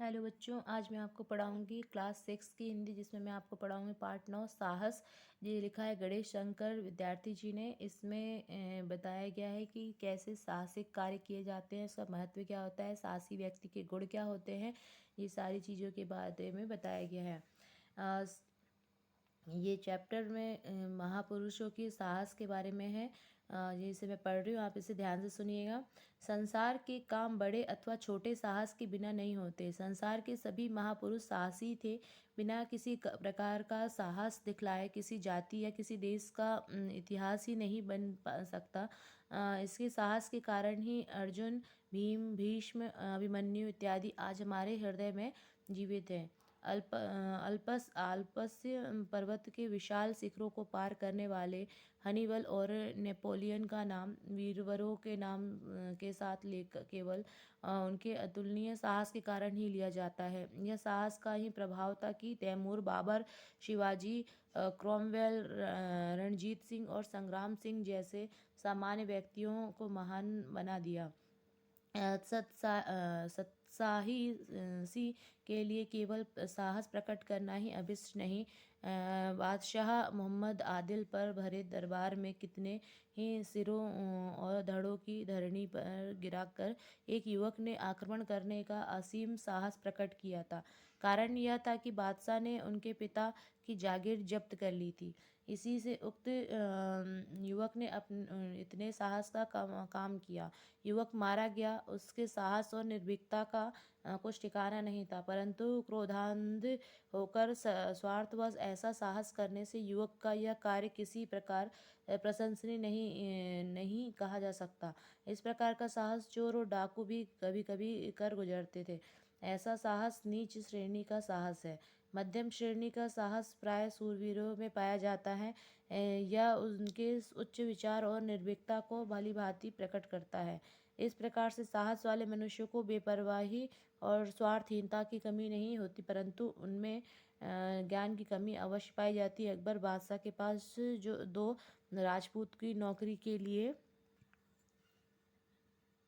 Hello बच्चों, आज मैं आपको पढ़ाऊंगी क्लास 6 की हिंदी, जिसमें मैं आपको पढ़ाऊंगी पार्ट 9 साहस। ये लिखा है गणेश शंकर विद्यार्थी जी ने। इसमें बताया गया है कि कैसे साहसिक कार्य किए जाते हैं, इसका महत्व क्या होता है, साहसी व्यक्ति के गुण क्या होते हैं, ये सारी चीज़ों के बारे में बताया गया है। अ, ये चैप्टर में महापुरुषों के साहस के बारे में है। ये इसे मैं पढ़ रही हूँ, आप इसे ध्यान से सुनिएगा। संसार के काम बड़े अथवा छोटे साहस के बिना नहीं होते। संसार के सभी महापुरुष साहसी थे। बिना किसी प्रकार का साहस दिखलाए किसी जाति या किसी देश का इतिहास ही नहीं बन सकता। इसके साहस के कारण ही अर्जुन, भीम, भीष्म, अभिमन्यु इत्यादि आज हमारे हृदय में जीवित हैं। अल्पस्य पर्वत के विशाल शिखरों को पार करने वाले हनीबल और नेपोलियन का नाम वीरवरों के नाम के साथ लेकर केवल उनके अतुलनीय साहस के कारण ही लिया जाता है। यह साहस का ही प्रभाव था कि तैमूर, बाबर, शिवाजी, क्रोमवेल, रणजीत सिंह और संग्राम सिंह जैसे सामान्य व्यक्तियों को महान बना दिया। सत्साही के लिए केवल साहस प्रकट करना ही अभिष्ट नहीं, बादशाह मोहम्मद आदिल पर भरे दरबार में कितने ही सिरों और धड़ों की धरणी पर गिराकर एक युवक ने आक्रमण करने का असीम साहस प्रकट किया था। कारण यह था कि बादशाह ने उनके पिता की जागीर जब्त कर ली थी। इसी से उक्त युवक ने इतने साहस का काम किया। युवक मारा गया। उसके साहस और निर्भीकता का कुछ ठिकाना नहीं था, परंतु क्रोधांध होकर स्वार्थवश ऐसा साहस करने से युवक का यह कार्य किसी प्रकार प्रशंसनीय नहीं कहा जा सकता। इस प्रकार का साहस चोर और डाकू भी कभी कभी कर गुजरते थे। ऐसा साहस नीच श्रेणी का साहस है। मध्यम श्रेणी का साहस प्राय शूरवीरों में पाया जाता है। यह उनके उच्च विचार और निर्भीकता को भली भांति प्रकट करता है। इस प्रकार से साहस वाले मनुष्यों को बेपरवाही और स्वार्थहीनता की कमी नहीं होती, परंतु उनमें ज्ञान की कमी अवश्य पाई जाती है। अकबर बादशाह के पास जो दो राजपूत की नौकरी के लिए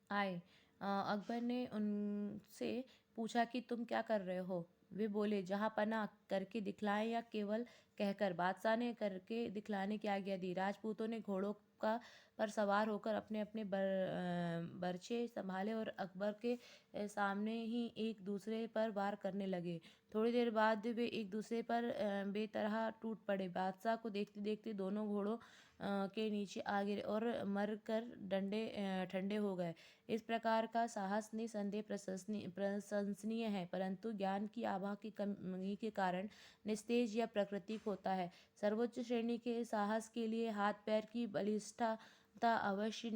आए। अकबर ने उनसे पूछा कि तुम क्या कर रहे हो। वे बोले, जहाँ पना करके दिखलाएं या केवल कहकर। बादशाह ने करके दिखलाने की आज्ञा दी। राजपूतों ने घोड़ों का पर सवार होकर अपने अपने बर्छे संभाले और अकबर के सामने ही एक दूसरे पर वार करने लगे। थोड़ी देर बाद वे एक दूसरे पर बेतरह टूट पड़े। बादशाह को देखते देखते दोनों घोड़ों के नीचे आ गिरे और मर कर ठंडे हो गए। इस प्रकार का साहस निसंदेह प्रशंसनीय है, परंतु ज्ञान की आभा की कमी के कारण निस्तेज या प्राकृतिक होता है। सर्वोच्च श्रेणी के साहस के लिए हाथ पैर की बलिष्ठता आवश्यक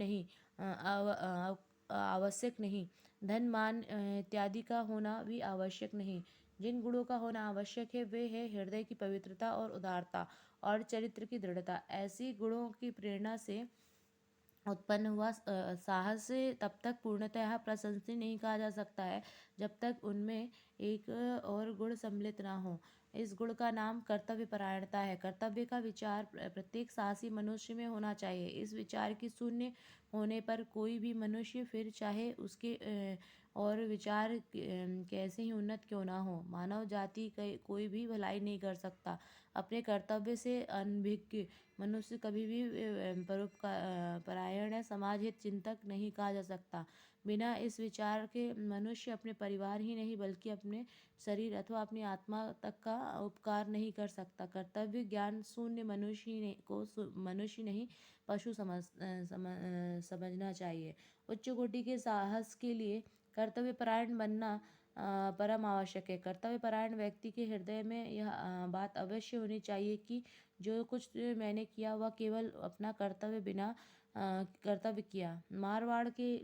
नहीं। धन, मान इत्यादि का होना भी आवश्यक नहीं। जिन गुणों का होना आवश्यक है वे है हृदय की पवित्रता और उदारता और चरित्र की दृढ़ता। ऐसी गुणों की प्रेरणा से उत्पन्न हुआ साहस तब तक पूर्णतः प्रशंसनीय नहीं कहा जा सकता है जब तक उनमें एक और गुण सम्मिलित ना हो। इस गुण का नाम कर्तव्य परायणता है। कर्तव्य का विचार प्रत्येक साहसी मनुष्य में होना चाहिए। इस विचार के शून्य होने पर कोई भी मनुष्य, फिर चाहे उसके और विचार कैसे ही उन्नत क्यों ना हो, मानव जाति कोई भी भलाई नहीं कर सकता। अपने कर्तव्य से अनभिज्ञ मनुष्य कभी भी परायण या समाज हित चिंतक नहीं कहा जा सकता। बिना इस विचार के मनुष्य अपने परिवार ही नहीं बल्कि अपने शरीर अथवा अपनी आत्मा तक का उपकार नहीं कर सकता। कर्तव्य ज्ञान शून्य मनुष्य नहीं पशु समझना चाहिए। उच्च कोटि के साहस के लिए कर्तव्य परायण बनना परम आवश्यक है। कर्तव्य परायण व्यक्ति के हृदय में यह बात अवश्य होनी चाहिए कि जो कुछ मैंने किया वह केवल अपना कर्तव्य किया। मारवाड़ के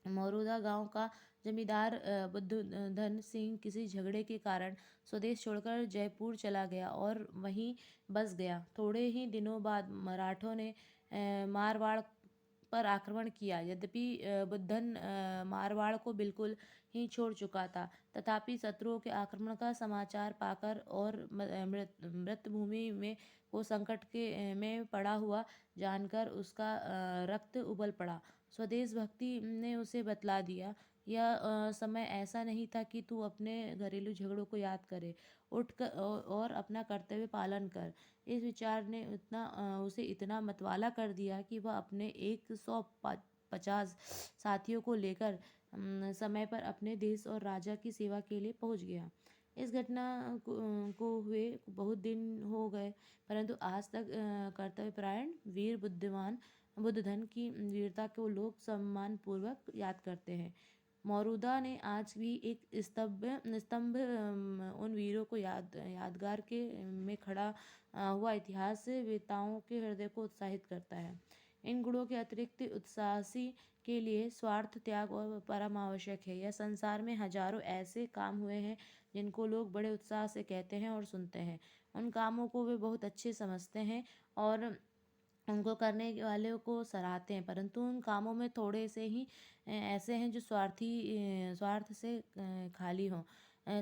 मौरूदा गांव का जमींदार बुद्धधन सिंह किसी झगड़े के कारण स्वदेश छोड़कर जयपुर चला गया और वहीं बस गया। थोड़े ही दिनों बाद मराठों ने मारवाड़ पर आक्रमण किया। यद्यपि बुद्धन मारवाड़ को बिल्कुल ही छोड़ चुका था, तथापि शत्रुओं के आक्रमण का समाचार पाकर और मृत भूमि में वो संकट में पड़ा हुआ जानकर उसका रक्त उबल पड़ा। स्वदेश भक्ति ने उसे बतला दिया यह समय ऐसा नहीं था कि तू अपने घरेलू झगड़ों को याद करे। उठ कर और अपना कर्तव्य पालन कर। इस विचार ने उसे इतना मतवाला कर दिया कि वह अपने 150 साथियों को लेकर समय पर अपने देश और राजा की सेवा के लिए पहुंच गया। इस घटना को हुए बहुत दिन हो गए, परंतु आज तक कर्तव्यपरायण वीर बुद्धिमान बुद्धधन की वीरता को लोग सम्मानपूर्वक याद करते हैं। मौरूदा ने आज भी एक स्तंभ स्तंभ उन वीरों को यादगार के में खड़ा हुआ इतिहास वेताओं के हृदय को उत्साहित करता है। इन गुणों के अतिरिक्त उत्साही के लिए स्वार्थ त्याग और परम आवश्यक है। यह संसार में हजारों ऐसे काम हुए हैं जिनको लोग बड़े उत्साह से कहते हैं और सुनते हैं। उन कामों को वे बहुत अच्छे समझते हैं और उनको करने वाले को सराहते हैं, परंतु उन कामों में थोड़े से ही ऐसे हैं जो स्वार्थ से खाली हों।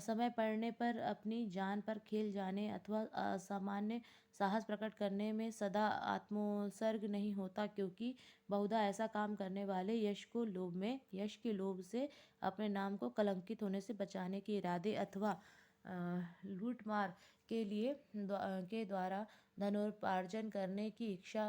समय पड़ने पर अपनी जान पर खेल जाने अथवा असामान्य साहस प्रकट करने में सदा आत्मोत्सर्ग नहीं होता, क्योंकि बहुधा ऐसा काम करने वाले यश के लोभ से अपने नाम को कलंकित होने से बचाने के इरादे अथवा लूट मार के द्वारा धनोपार्जन करने की इच्छा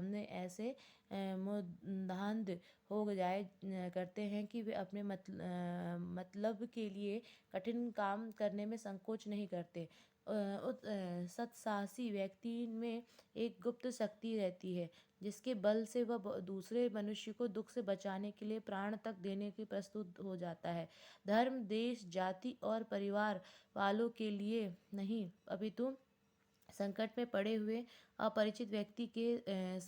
में ऐसे मुदान्ध हो जाए करते हैं कि वे अपने मतलब के लिए कठिन काम करने में संकोच नहीं करते। सत्साहसी व्यक्ति में एक गुप्त शक्ति रहती है, जिसके बल से वह दूसरे मनुष्य को दुख से बचाने के लिए प्राण तक देने के प्रस्तुत हो जाता है। धर्म, देश, जाति और परिवार वालों के लिए नहीं, अपितु संकट में पड़े हुए अपरिचित व्यक्ति के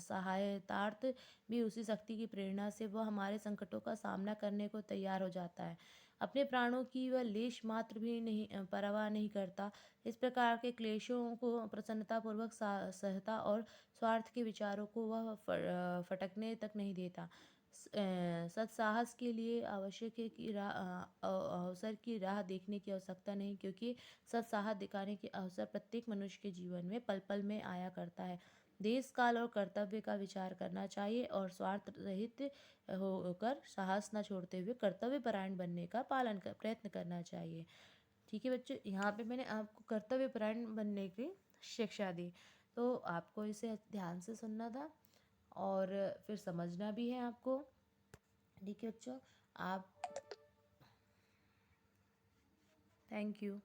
सहायतार्थ भी उसी शक्ति की प्रेरणा से वह हमारे संकटों का सामना करने को तैयार हो जाता है। अपने प्राणों की वह लेश मात्र भी नहीं परवाह नहीं करता। इस प्रकार के क्लेशों को प्रसन्नतापूर्वक सहता और स्वार्थ के विचारों को वह फटकने तक नहीं देता। सत्साहस के लिए आवश्यक है कि अवसर की राह देखने की आवश्यकता नहीं, क्योंकि सत्साहस दिखाने के अवसर प्रत्येक मनुष्य के जीवन में पल पल में आया करता है। देश काल और कर्तव्य का विचार करना चाहिए और स्वार्थ रहित होकर साहस न छोड़ते हुए कर्तव्य परायण बनने का प्रयत्न करना चाहिए। ठीक है बच्चों, यहाँ पे मैंने आपको कर्तव्य परायण बनने की शिक्षा दी, तो आपको इसे ध्यान से सुनना था और फिर समझना भी है आपको। ठीक है बच्चों, आप थैंक यू।